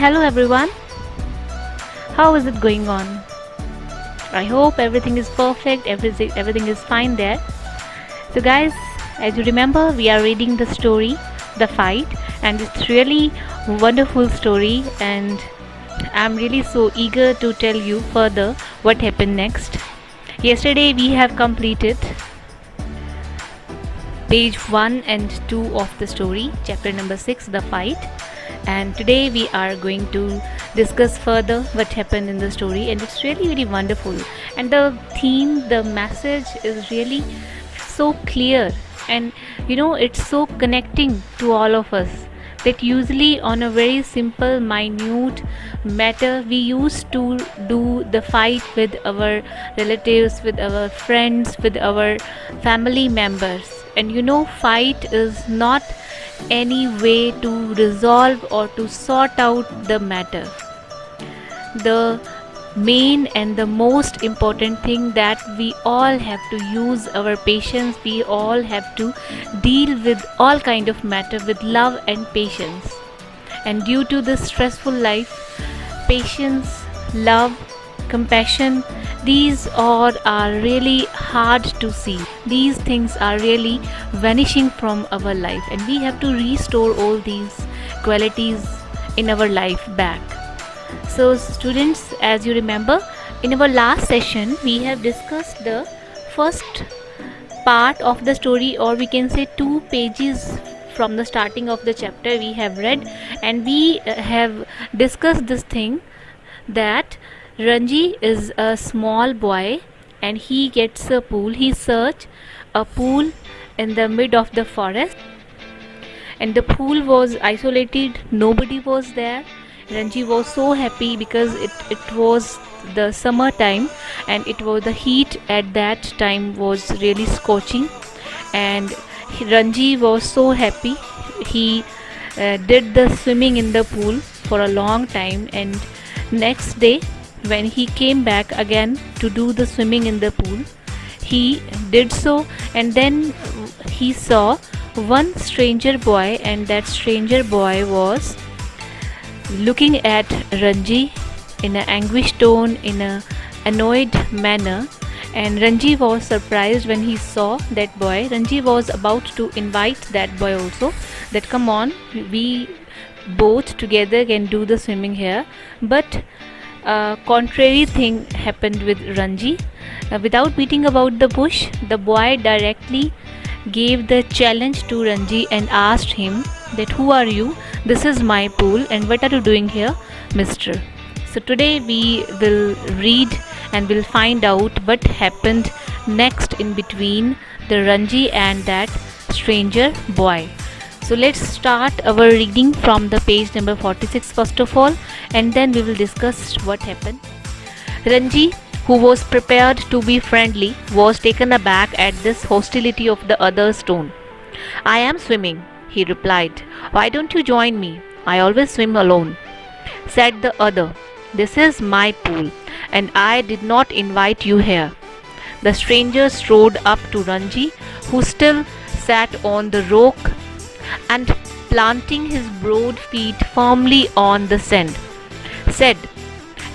Hello everyone. How is it going on? I hope everything is perfect, everything is fine there. So guys, as you remember, we are reading the story The Fight, and it's really wonderful story, and I'm really so eager to tell you further what happened next. Yesterday we have completed page 1 and 2 of the story, chapter number 6, The Fight. And today we are going to discuss further what happened in the story, and it's really very wonderful, and the theme, the message is really so clear, and it's so connecting to all of us, that usually on a very simple minute matter we used to do the fight with our relatives, with our friends, with our family members. And fight is not any way to resolve or to sort out the matter. The main and the most important thing, that we all have to use our patience, we all have to deal with all kind of matter with love and patience. And due to this stressful life, patience, love, compassion, these all are really hard to see. These things are really vanishing from our life, and we have to restore all these qualities in our life back. So students, as you remember, in our last session we have discussed the first part of the story, or we can say 2 pages from the starting of the chapter we have read, and we have discussed this thing, that Ranji is a small boy and he gets a pool. He searched a pool in the mid of the forest, and the pool was isolated, nobody was there. Ranji was so happy because it was the summer time, and it was the heat at that time was really scorching, and Ranji was so happy. He did the swimming in the pool for a long time, and next day when he came back again to do the swimming in the pool, he did so, and then he saw one stranger boy, and that stranger boy was looking at Ranji in an anguished tone, in an annoyed manner. And Ranji was surprised when he saw that boy. Ranji was about to invite that boy also, that come on, we both together can do the swimming here. But a contrary thing happened with Ranji. Without beating about the bush, the boy directly gave the challenge to Ranji and asked him that, who are you? This is my pool, and what are you doing here, mister? So today we will read and will find out what happened next in between the Ranji and that stranger boy. So let's start our reading from the page number 46 first of all, and then we will discuss what happened. Ranji, who was prepared to be friendly, was taken aback at this hostility of the other's tone. I am swimming, he replied. Why don't you join me? I always swim alone, said the other. This is my pool, and I did not invite you here. The stranger strode up to Ranji, who still sat on the rock, and planting his broad feet firmly on the sand, said,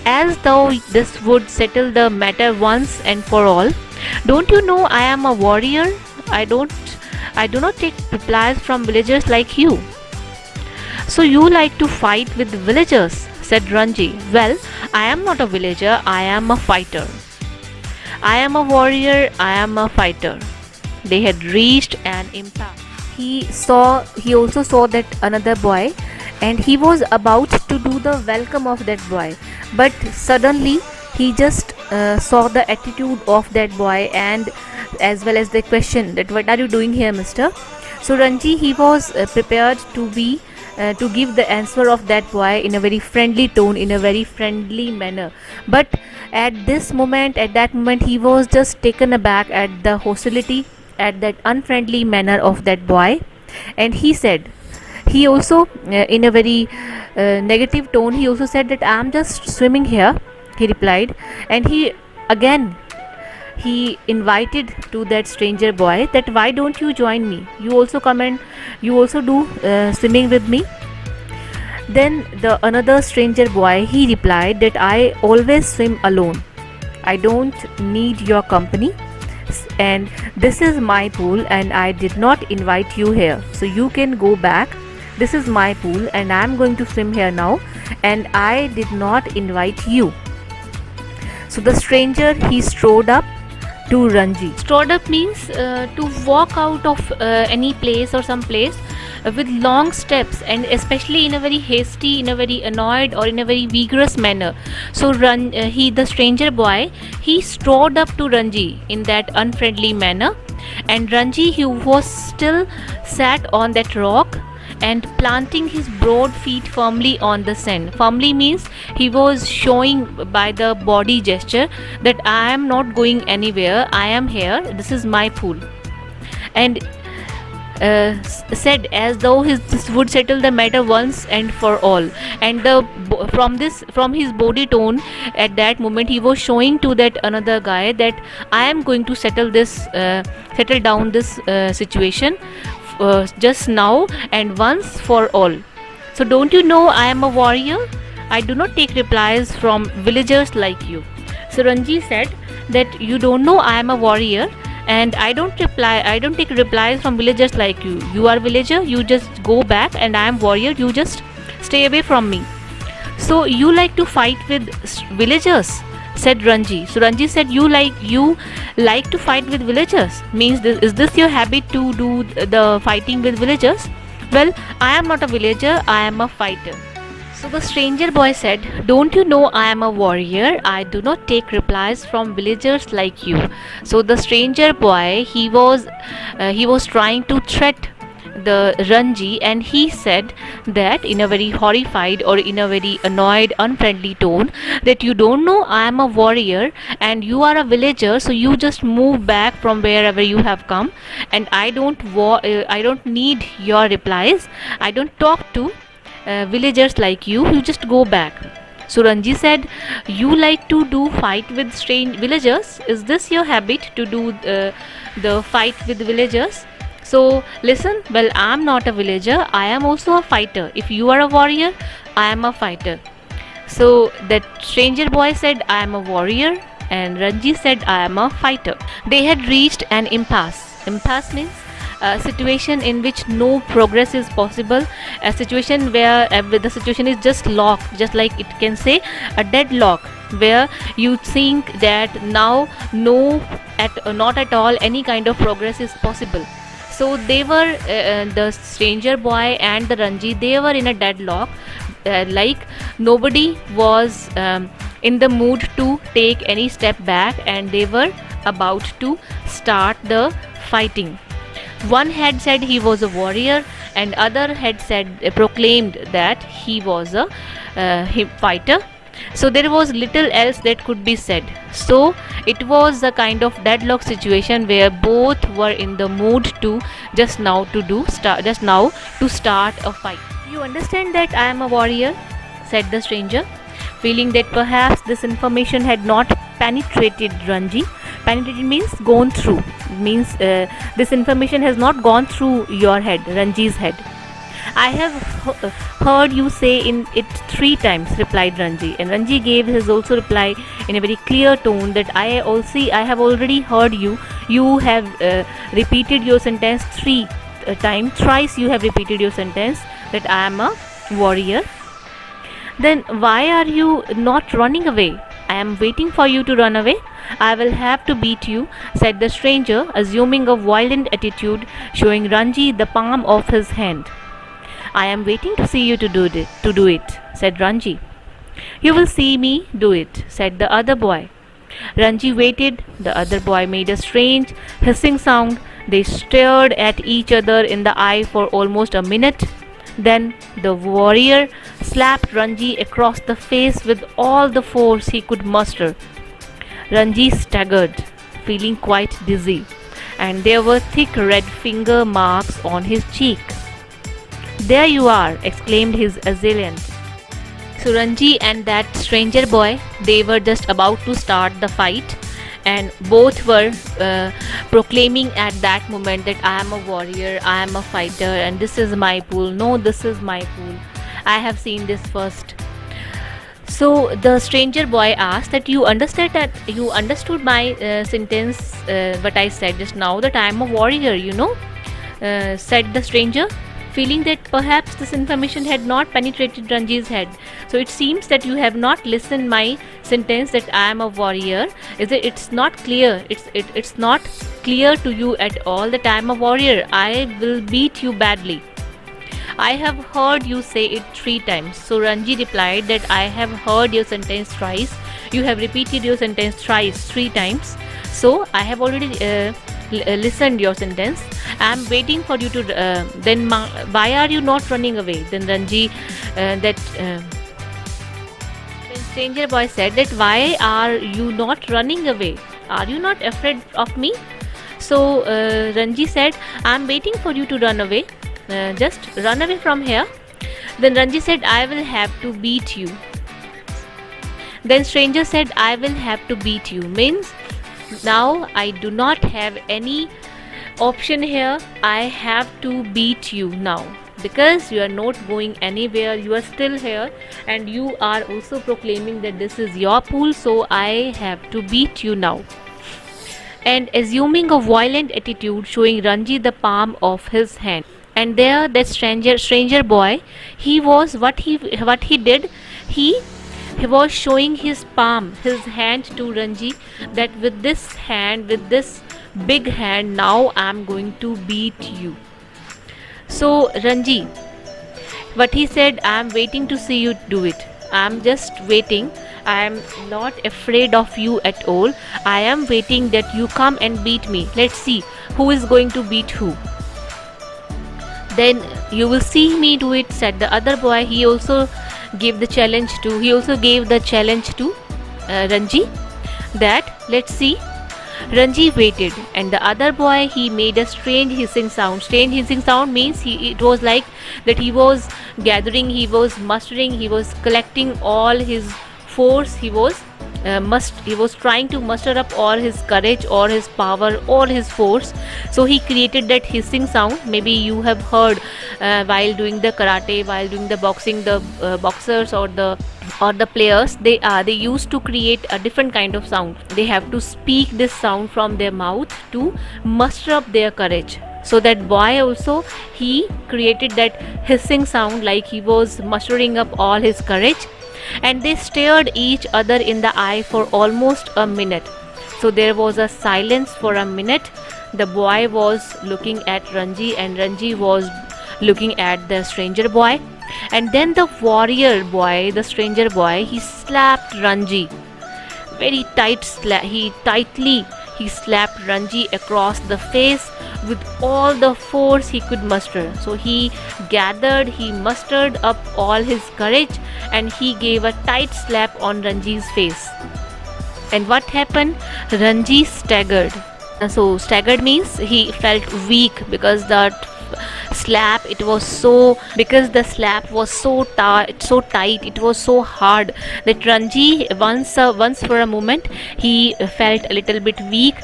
as though this would settle the matter once and for all, don't you know I am a warrior? I do not take replies from villagers like you. So you like to fight with villagers, said Ranji. Well, I am not a villager, I am a fighter. I am a warrior, I am a fighter. They had reached an impasse. He also saw that another boy, and he was about to do the welcome of that boy, but suddenly he just saw the attitude of that boy, and as well as the question that, what are you doing here, mister? So Ranji, he was prepared to give the answer of that boy in a very friendly tone, in a very friendly manner, but at that moment he was just taken aback at the hostility, at that unfriendly manner of that boy. And he also in a very negative tone, he also said that I am just swimming here, he replied. And he invited to that stranger boy that, why don't you join me? You also come and you also do swimming with me. Then the another stranger boy, he replied that I always swim alone. I don't need your company, and this is my pool and I did not invite you here. So you can go back. This is my pool and I am going to swim here now, and I did not invite you. So the stranger, he strode up to Ranji. Strode up means to walk out of any place or some place with long steps, and especially in a very hasty, in a very annoyed, or in a very vigorous manner. So the stranger boy, he strode up to Ranji in that unfriendly manner, and Ranji, he was still sat on that rock and planting his broad feet firmly on the sand. Firmly means he was showing by the body gesture that I am not going anywhere, I am here, this is my pool. And said as though this would settle the matter once and for all. And from his body tone at that moment, he was showing to that another guy that I am going to settle down this situation just now and once for all. So don't you know I am a warrior? I do not take replies from villagers like you. So Ranji said that you don't know I am a warrior, and I don't take replies from villagers like you. You are villager, you just go back, and I am warrior, you just stay away from me. So you like to fight with villagers, said Ranji. So Ranji said, you like to fight with villagers, means is this your habit to do the fighting with villagers? Well, I am not a villager, I am a fighter. So the stranger boy said, don't you know I am a warrior? I do not take replies from villagers like you. So the stranger boy, he was trying to threat the Ranji, and he said that in a very horrified or in a very annoyed, unfriendly tone, that you don't know I am a warrior and you are a villager, so you just move back from wherever you have come, and I don't need your replies. I don't talk to villagers like you just go back. So Ranji said, you like to do fight with strange villagers? Is this your habit to do the fight with villagers? So listen, well, I am not a villager, I am also a fighter. If you are a warrior, I am a fighter. So that stranger boy said, I am a warrior, and Ranji said, I am a fighter. They had reached an impasse. Impasse means a situation in which no progress is possible, a situation where the situation is just locked, just like it can say a deadlock, where you think that now not at all any kind of progress is possible. So they were the stranger boy and the Ranji, they were in a deadlock, like nobody was in the mood to take any step back, and they were about to start the fighting. One had said he was a warrior, and other had proclaimed that he was a fighter. So there was little else that could be said. So it was a kind of deadlock situation where both were in the mood to just now to start a fight. You understand that I am a warrior, said the stranger, feeling that perhaps this information had not penetrated Ranji. Penetrated means gone through, means this information has not gone through your head, Ranji's head. I have heard you say it 3 times, replied Ranji. And Ranji gave his also reply in a very clear tone that I have already heard you. You have repeated your sentence 3 times. Thrice you have repeated your sentence that I am a warrior. Then why are you not running away? I am waiting for you to run away. I will have to beat you, said the stranger, assuming a violent attitude, showing Ranji the palm of his hand. I am waiting to see you to do it, said Ranji. You will see me do it, said the other boy. Ranji waited. The other boy made a strange hissing sound. They stared at each other in the eye for almost a minute. Then the warrior slapped Ranji across the face with all the force he could muster. Ranji staggered, feeling quite dizzy, and there were thick red finger marks on his cheek. There you are, exclaimed his assailant. So Ranji and that stranger boy, they were just about to start the fight, and both were proclaiming at that moment that I am a warrior, I am a fighter, and this is my pool. No, this is my pool. I have seen this first. So the stranger boy asked that you understood my sentence, what I said just now, that I am a warrior, said the stranger, feeling that perhaps this information had not penetrated Ranji's head. So it seems that you have not listened my sentence that I am a warrior. It's not clear. It's not clear to you at all that I am a warrior. I will beat you badly. I have heard you say it 3 times. So Ranji replied that I have heard your sentence thrice. You have repeated your sentence thrice, 3 times. So I have already listened your sentence. I am waiting for you to. Why are you not running away? Then Ranji, then stranger boy said that why are you not running away? Are you not afraid of me? So Ranji said, I am waiting for you to run away. Just run away from here. Then Ranji said, I will have to beat you. Then stranger said, I will have to beat you. Means now I do not have any option here. I have to beat you now, because you are not going anywhere. You are still here, and you are also proclaiming that this is your pool. So I have to beat you now. And assuming a violent attitude, showing Ranji the palm of his hand. And there that stranger boy, he was what he did, he was showing his palm, his hand to Ranji, that with this hand, with this big hand, now I am going to beat you. So Ranji, what he said, I am waiting to see you do it. I am just waiting. I am not afraid of you at all. I am waiting that you come and beat me. Let's see who is going to beat who. Then you will see me do it, said the other boy. He also gave the challenge to Ranji, that let's see. Ranji waited, and the other boy, he made a strange hissing sound. Strange hissing sound means it was like that he was gathering, he was mustering, he was collecting all his force. He was trying to muster up all his courage, all his power, all his force. So he created that hissing sound. Maybe you have heard while doing the karate, while doing the boxing, the boxers or the players, they used to create a different kind of sound. They have to speak this sound from their mouth to muster up their courage. So that boy also, he created that hissing sound, like he was mustering up all his courage. And they stared each other in the eye for almost a minute. So there was a silence for a minute. The boy was looking at Ranji, and Ranji was looking at the stranger boy. And then the warrior boy, the stranger boy, he slapped Ranji very tight. He slapped Ranji across the face with all the force he could muster. So he mustered up all his courage, and he gave a tight slap on Ranji's face. And what happened? Ranji staggered. So staggered means he felt weak, because the slap was so tight, it was so hard, that Ranji once for a moment he felt a little bit weak.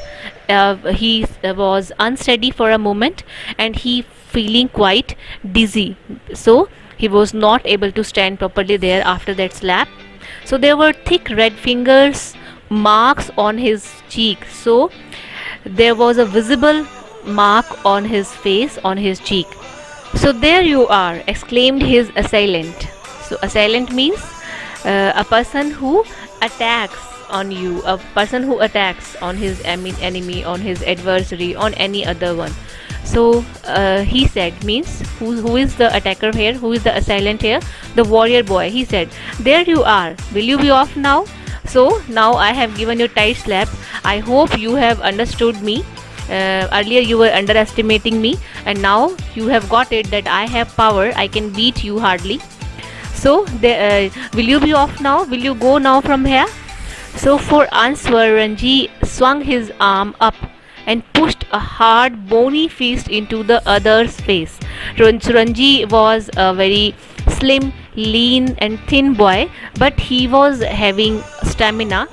He was unsteady for a moment, and he feeling quite dizzy. So he was not able to stand properly there after that slap. So there were thick red fingers marks on his cheek. So there was a visible mark on his face, on his cheek. So there you are, exclaimed his assailant. So assailant means a person who attacks on you, a person who attacks on his enemy, on his adversary, on any other one. So he said, means who is the attacker here, who is the assailant here? The warrior boy. He said, there you are, will you be off now? So now I have given you a tight slap. I hope you have understood me. Earlier you were underestimating me, and now you have got it that I have power, I can beat you hardly. So will you be off now? Will you go now from here? So for answer, Ranji swung his arm up and pushed a hard bony fist into the other's face. Ranji was a very slim, lean and thin boy, but he was having stamina.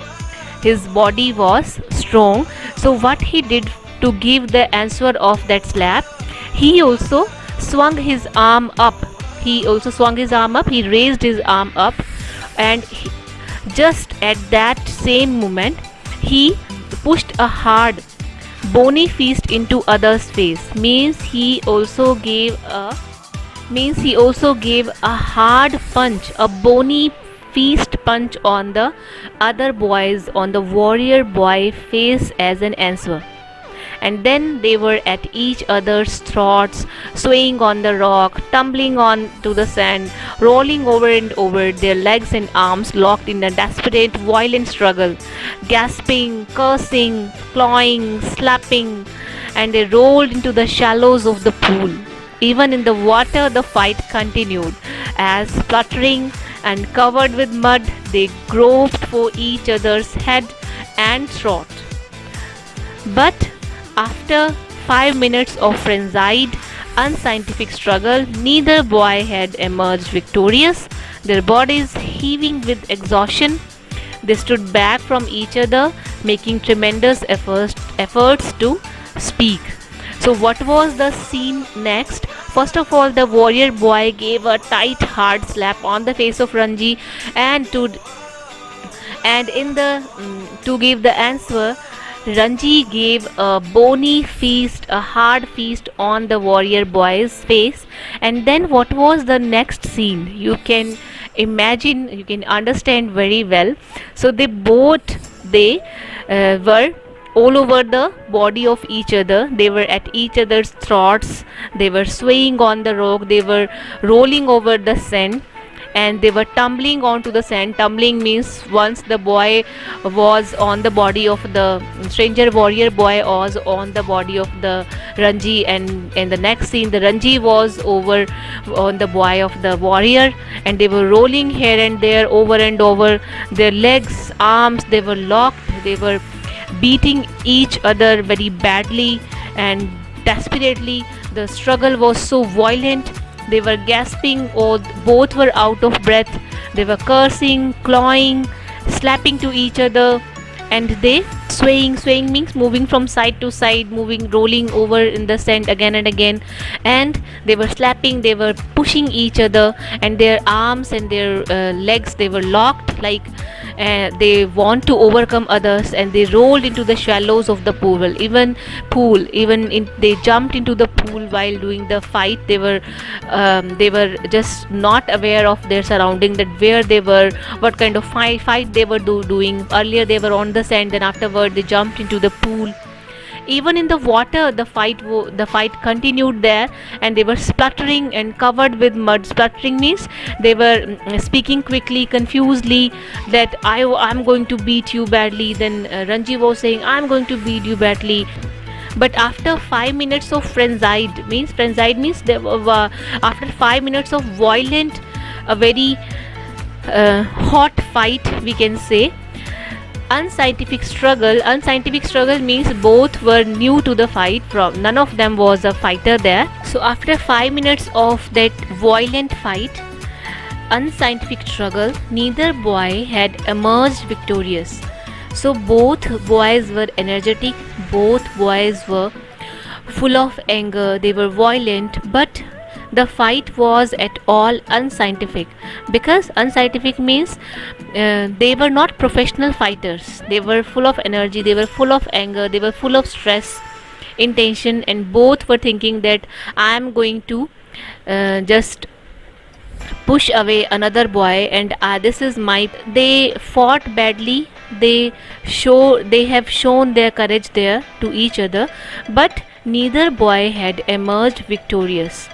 His body was strong. So what he did to give the answer of that slap, he also swung his arm up. he also swung his arm up, he raised his arm up, and just at that same moment, he pushed a hard, bony fist into other's face. Means he also gave a hard punch, a bony fist punch on the other boy's, on the warrior boy face as an answer. And then they were at each other's throats, swaying on the rock, tumbling on to the sand, rolling over and over, their legs and arms locked in a desperate, violent struggle, gasping, cursing, clawing, slapping, and they rolled into the shallows of the pool. Even in the water, the fight continued, as spluttering and covered with mud, they groped for each other's head and throat. But after 5 minutes of frenzied, unscientific struggle, neither boy had emerged victorious. Their bodies heaving with exhaustion, they stood back from each other, making tremendous efforts to speak. So, what was the scene next? First of all, the warrior boy gave a tight, hard slap on the face of Ranji, and to give the answer, Ranji gave a bony feast, a hard feast on the warrior boy's face. And then what was the next scene? You can imagine, you can understand very well. So they were all over the body of each other. They were at each other's throats. They were swaying on the rock. They were rolling over the sand, and they were tumbling onto the sand. Tumbling means once the boy was on the body of the stranger, warrior boy was on the body of the Ranji, and in the next scene the Ranji was over on the boy of the warrior, and they were rolling here and there, over and over, their legs, arms, they were locked. They were beating each other very badly and desperately. The struggle was so violent. They were gasping, or both were out of breath. They were cursing, clawing, slapping to each other, and they swaying. Swaying means moving from side to side, moving, rolling over in the sand again and again. And they were slapping, they were pushing each other, and their arms and their legs, they were locked, like they want to overcome others, and they rolled into the shallows of the pool. They jumped into the pool while doing the fight. They were just not aware of their surrounding, that where they were, what kind of fight they were doing. Earlier they were on the sand, then afterward they jumped into the pool. Even in the water, the fight continued there, and they were spluttering and covered with mud. Spluttering means they were speaking quickly, confusedly, that I'm going to beat you badly. Then Ranji was saying, I'm going to beat you badly. But after 5 minutes of frenzied means after 5 minutes of violent, a very hot fight, we can say, unscientific struggle means both were new to the fight. None of them was a fighter there. So after 5 minutes of that violent fight, unscientific struggle, neither boy had emerged victorious. So both boys were energetic, both boys were full of anger, they were violent, but the fight was at all unscientific, because unscientific means they were not professional fighters. They were full of energy, they were full of anger, they were full of stress, intention, and both were thinking that I am going to just push away another boy, and this is my. They fought badly. They have shown their courage there to each other, but neither boy had emerged victorious.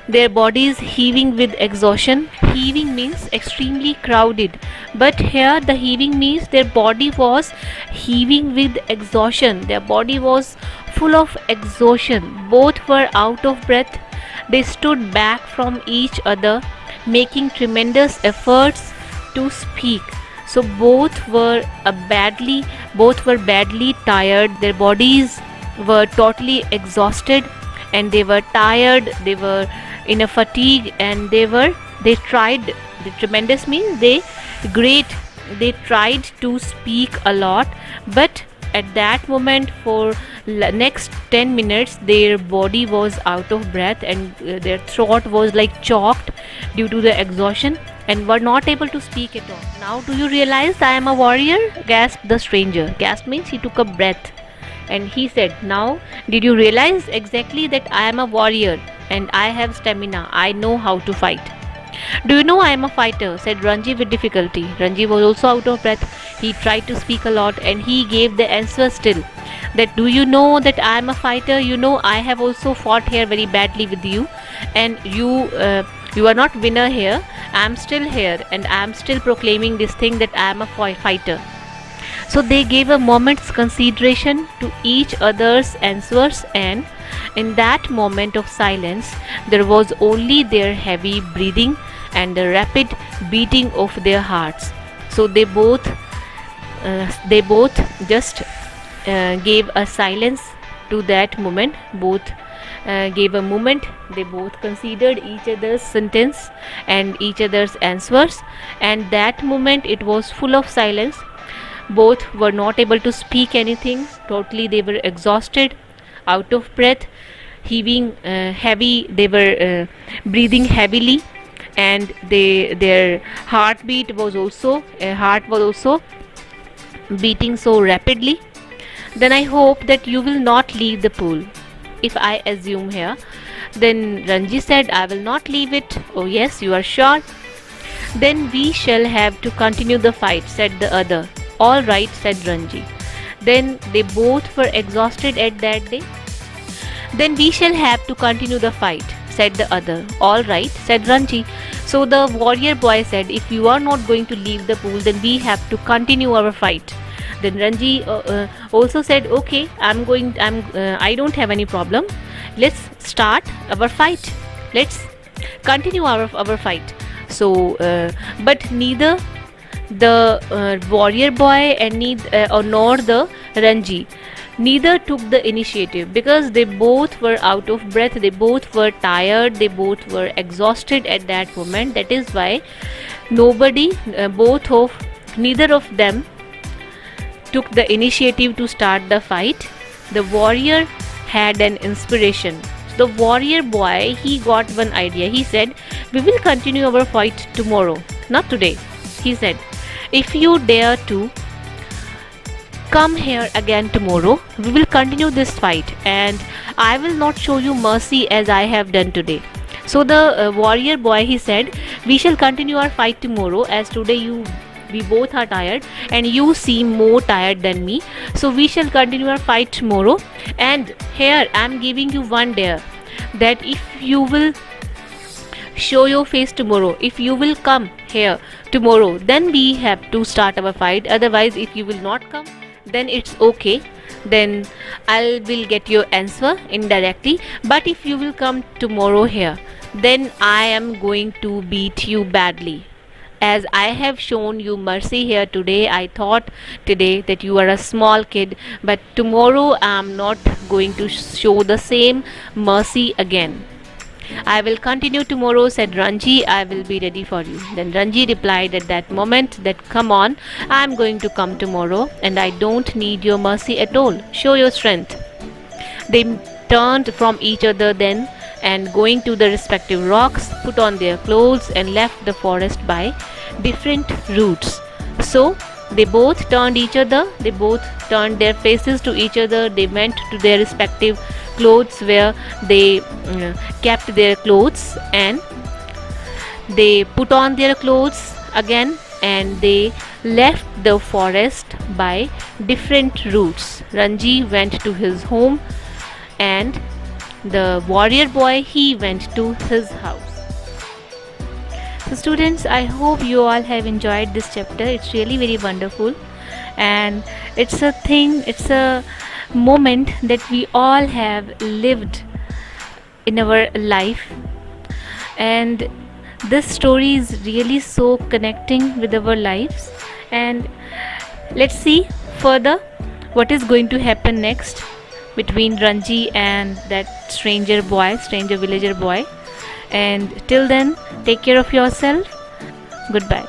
Their bodies heaving with exhaustion. Heaving means extremely crowded, but here the heaving means their body was heaving with exhaustion. Their body was full of exhaustion. Both were out of breath. They stood back from each other, making tremendous efforts to speak. So both were badly tired. Their bodies were totally exhausted, and they were tired. They were in a fatigue, and they tried. The tremendous means they tried to speak a lot, but at that moment for next 10 minutes their body was out of breath, and their throat was like choked due to the exhaustion, and were not able to speak at all. Now do you realize I am a warrior? Gasped the stranger. Gasp means he took a breath, and he said, now did you realize exactly that I am a warrior and I have stamina, I know how to fight. Do you know I am a fighter? Said Ranji with difficulty. Ranji was also out of breath. He tried to speak a lot, and he gave the answer still. That, do you know that I am a fighter? You know I have also fought here very badly with you, and you are not winner here. I am still here, and I am still proclaiming this thing that I am a fighter. So they gave a moment's consideration to each other's answers, and in that moment of silence there was only their heavy breathing and the rapid beating of their hearts. So they both just gave a silence to that moment. Both gave a moment. They both considered each other's sentence and each other's answers, and that moment it was full of silence. Both were not able to speak anything. Totally they were exhausted, out of breath, heaving heavy. They were breathing heavily, and their heart was also beating so rapidly. Then I hope that you will not leave the pool, if I assume here. Then Ranji said, I will not leave it. Oh yes, you are sure? Then we shall have to continue the fight, said the other. All right, said Ranji. Then they both were exhausted at that day. Then we shall have to continue the fight, said the other. All right, said Ranji. So the warrior boy said, if you are not going to leave the pool, then we have to continue our fight. Then Ranji also said, okay, I don't have any problem. Let's start our fight. Let's continue our fight. So, but neither the warrior boy and nor the Ranji, neither took the initiative, because they both were out of breath, they both were tired, they both were exhausted at that moment. That is why neither of them took the initiative to start the fight. The warrior had an inspiration. The warrior boy, he got one idea. He said, we will continue our fight tomorrow, not today. He said, if you dare to come here again tomorrow, we will continue this fight, and I will not show you mercy as I have done today. So the warrior boy, he said, we shall continue our fight tomorrow, as today we both are tired and you seem more tired than me. So we shall continue our fight tomorrow, and here I am giving you one dare, that if you will show your face tomorrow, if you will come here tomorrow, then we have to start our fight. Otherwise, if you will not come, then it's okay, then I will get your answer indirectly. But if you will come tomorrow here, then I am going to beat you badly. As I have shown you mercy here today, I thought today that you are a small kid, but tomorrow I am not going to show the same mercy again. I will continue tomorrow, said Ranji. I will be ready for you. Then Ranji replied at that moment that, come on, I am going to come tomorrow, and I don't need your mercy at all. Show your strength. They turned from each other then, and going to the respective rocks, put on their clothes and left the forest by different routes. So they both turned their faces to each other. They went to their respective clothes where they kept their clothes, and they put on their clothes again, and they left the forest by different routes. Ranji went to his home, and the warrior boy, he went to his house. So students, I hope you all have enjoyed this chapter. It's really very wonderful, and it's a moment that we all have lived in our life, and this story is really so connecting with our lives. And let's see further what is going to happen next between Ranji and that stranger villager boy. And till then, take care of yourself. Goodbye.